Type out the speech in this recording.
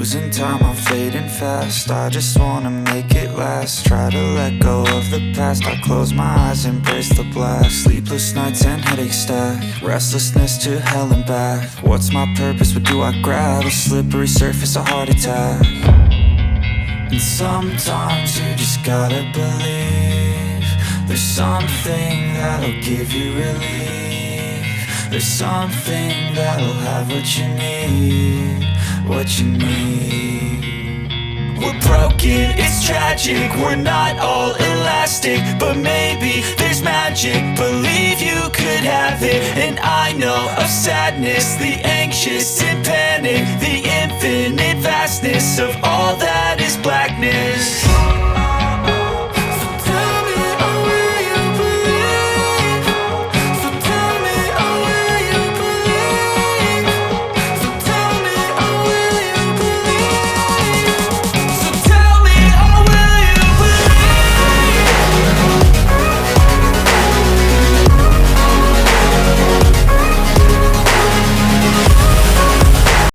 losing time, I'm fading fast. I just wanna make it last. Try to let go of the past. I close my eyes, embrace the blast. Sleepless nights and headaches stack. Restlessness to hell and back. What's my purpose, what do I grab? A slippery surface, a heart attack. And sometimes you just gotta believe there's something that'll give you relief. There's something that'll have what you need, what you need. We're broken, it's tragic, we're not all elastic, but maybe there's magic. Believe you could have it. And I know of sadness, the anxious and panic, the infinite vastness of all that is blackness.